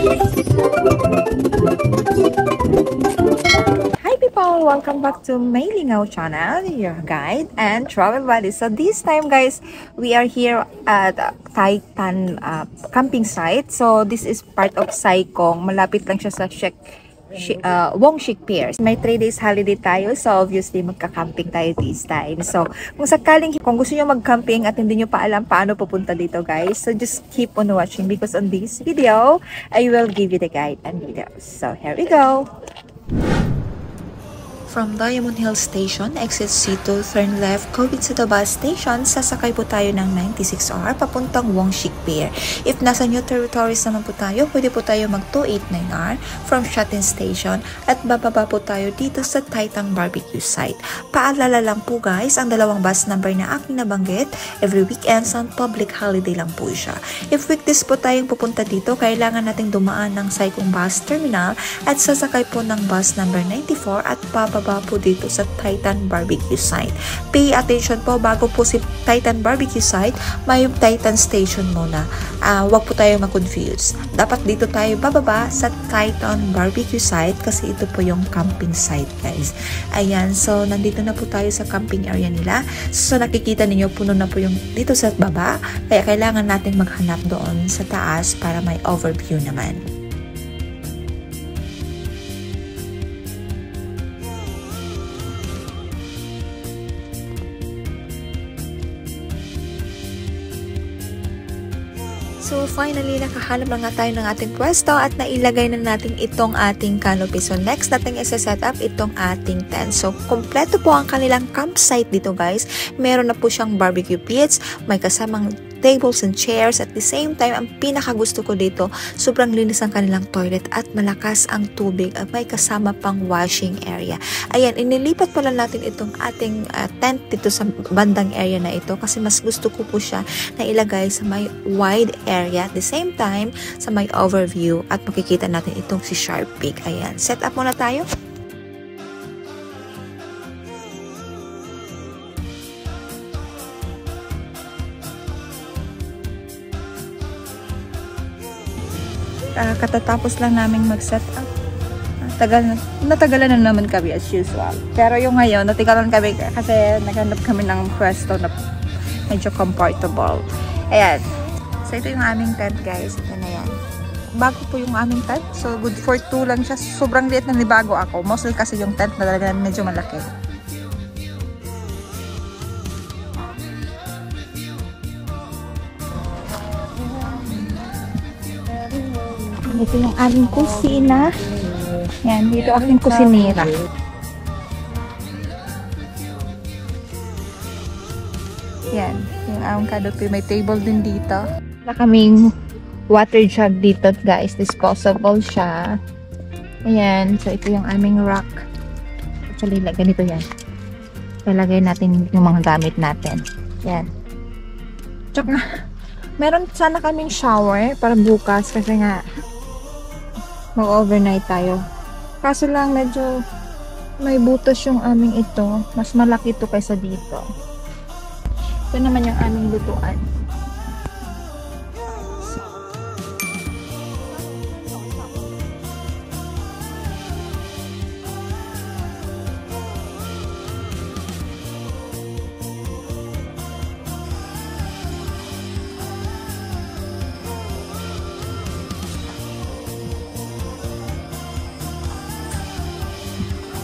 Hi people! Welcome back to Mailingaw channel, your guide and travel buddy. So this time guys, we are here at Taytan camping site. So this is part of Saikong. Malapit lang siya sa Wongshik Pier. May 3 days holiday tayo, so obviously magka-camping tayo this time. So kung gusto nyo mag-camping at hindi nyo pa alam paano pupunta dito guys, so just keep on watching because on this video, I will give you the guide and videos. So here we go! From Diamond Hill Station, exit C2, turn left, Kobitsudo Bus Station, sasakay po tayo ng 96R papuntang Wongshik Pier. If nasa new territories naman po tayo, pwede po tayo mag 289R from Shatin Station at bababa po tayo dito sa Taytang Barbecue Site. Paalala lang po guys, ang dalawang bus number na aking nabanggit, every weekends on public holiday lang po siya. If weekdays po tayong pupunta dito, kailangan nating dumaan ng Saikong Bus Terminal at sasakay po ng bus number 94 at bababa po dito sa Taytan Barbecue Site. Pay attention po, bago po si Taytan Barbecue Site, may Taytan Station muna. Huwag po tayo mag-confuse. Dapat dito tayo bababa sa Taytan Barbecue Site kasi ito po yung camping site guys. Ayan, so nandito na po tayo sa camping area nila. So nakikita ninyo, puno na po yung dito sa baba. Kaya kailangan natin maghanap doon sa taas para may overview naman. So finally, nakahanap na nga tayo ng ating pwesto at nailagay na natin itong ating canopy. So next natin isa-set up itong ating tent. So kompleto po ang kanilang campsite dito guys. Meron na po siyang barbecue pits, may kasamang tables and chairs. At the same time, ang pinakagusto ko dito, sobrang linis ang kanilang toilet at malakas ang tubig at may kasama pang washing area. Ayan, inilipat pala natin itong ating tent dito sa bandang area na ito kasi mas gusto ko po siya na ilagay sa may wide area. At the same time, sa may overview at makikita natin itong si Sharp Pig. Ayan, set up muna tayo. Katatapos lang namin mag-set up. Natagalan na naman kami as usual. Pero yung ngayon, natagalan kami kasi naghanap kami ng pwesto na medyo comfortable. Ayan. So ito yung aming tent guys. Ito na yan. Bago po yung aming tent. So good for 2 lang siya. Sobrang liit na nibago ako. Mostly kasi yung tent na talaga medyo malaki. Ito yung aming kusina. Yan, dito aking kusinira. Yan, yung aming kadopi. May table din dito. Wala kaming water jug dito guys. Disposable siya. Ayan, so ito yung aming rack. Actually, ganito yan. Ilagay natin yung mga gamit natin. Yan. Tsaka, meron sana kaming shower para bukas kasi nga mag-overnight tayo. Kaso lang medyo may butas yung aming ito. Mas malaki ito kaysa dito. Ito naman yung aming lutuan.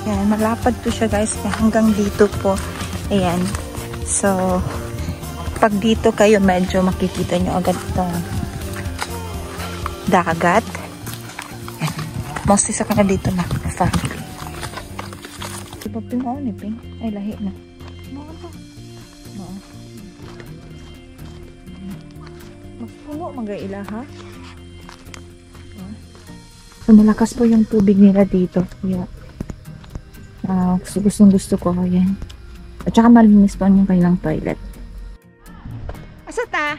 Ayan, malapad po siya guys, hanggang dito po. Ayan. So, pag dito kayo, medyo makikita nyo agad itong dagat. Ayan. Mostly sa kanila dito na family. Diba pingaw ni Ping? Ay, lahi na. Magpuno, mag-aila ha? So, malakas po yung tubig nila dito. Kaya, gusto ko. Yan. At saka malinis po yung kanilang toilet. Asa ta?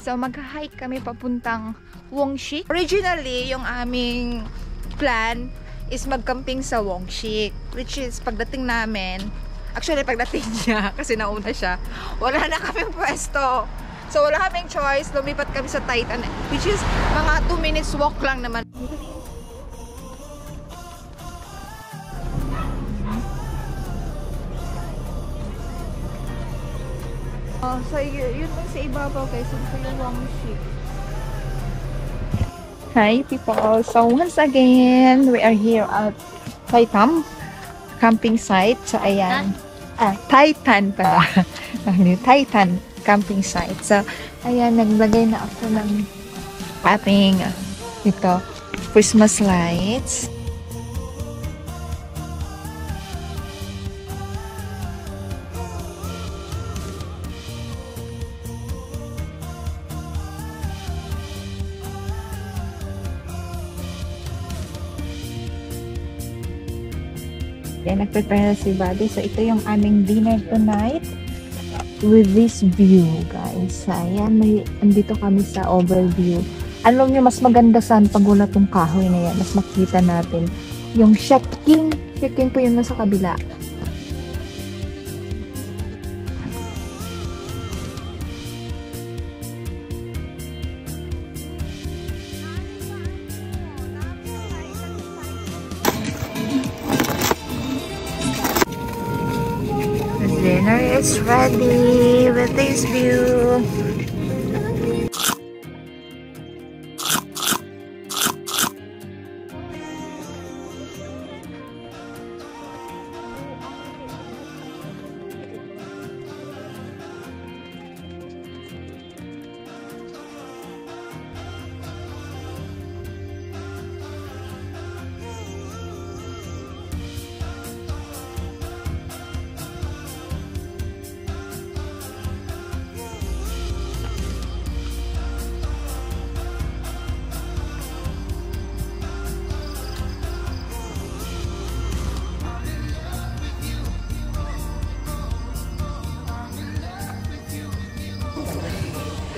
So, mag-hike kami papuntang Wongshik. Originally, yung aming plan is mag-camping sa Wongshik. Which is, pagdating namin, actually, pagdating niya, kasi nauna siya, wala na kaming pwesto. So, wala kaming choice. Lumipat kami sa Titan, which is mga 2 minutes walk lang naman. So, yun lang sa ibabaw, guys. Ito yung Wangshik. Hi, people. So, once again, we are here at Titan camping site. So, ayan. Titan pala. Titan camping site. So, ayan, naglagay na ako ng ating ito, Christmas lights. Yan, nag-prepare na si Buddy. So, ito yung aming dinner tonight with this view, guys. Ayan, andito kami sa overview. Alam nyo, mas maganda saan pag wala tong kahoy na yan. Mas makita natin yung Sheking. Sheking po yung nasa kabila. Dinner is ready with this view.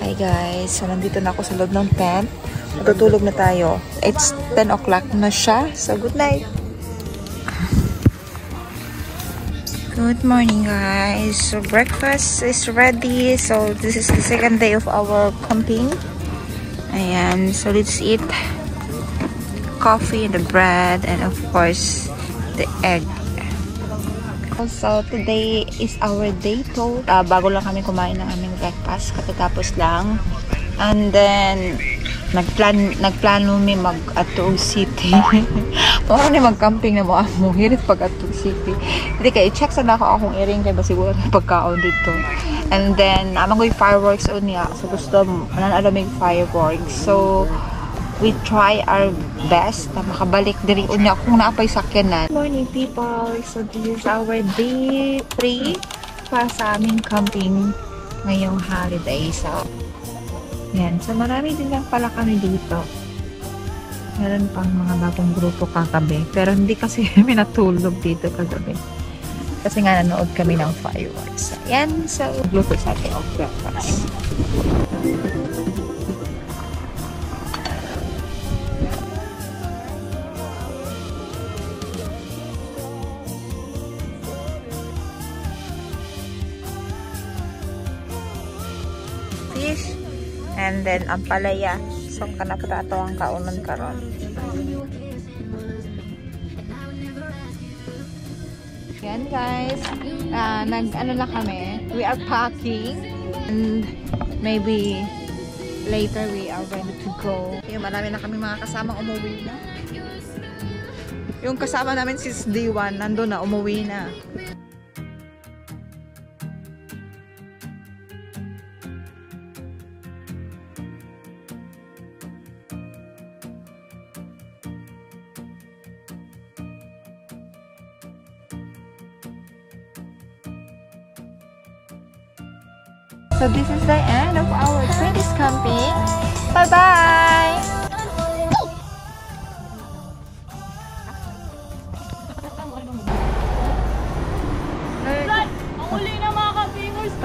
Hi guys, so nandito na ako sa loob ng tent. Matutulog na tayo. It's 10 o'clock na siya. So good night. Good morning guys. So breakfast is ready. So this is the second day of our camping. Ayan, so let's eat coffee and the bread and of course the egg. So, today is our day 2. Bago lang kami kumain ng aming breakfast. Katatapos lang. And then, nagplano mi mag-Atog City. Mara ni mag-camping na mo. Hirit pag-Atog City. Hindi kaya, i-check sana ako akong i-ring kaya ba siguro pagkaon dito. And then, amang ko'y fireworks o niya. So, gusto mananalamig fireworks. So, we try our best na makabalik diri unya kung naapay sakyanan. Good morning people! So this is our day 3 para sa aming camping ngayong holiday. So, yan. So marami din lang pala kami dito. Meron pang mga bagong grupo kagabi. Pero hindi kasi kami natulog dito kagabi. Kasi nga nanood kami ng fireworks. Yan. So, gluto sa ating of breakfast. Fish and then ang palaya. So kanapata ato ang kaunon karon. Yan guys, nag-ano na kami. We are packing and maybe later we are ready to go. Yung marami na kami mga kasama umuwi na. Yung kasama namin since day 1 nandun na, umuwi na. So this is the end of our 20s camping. Bye-bye! Ang uli na mga ka-fingers,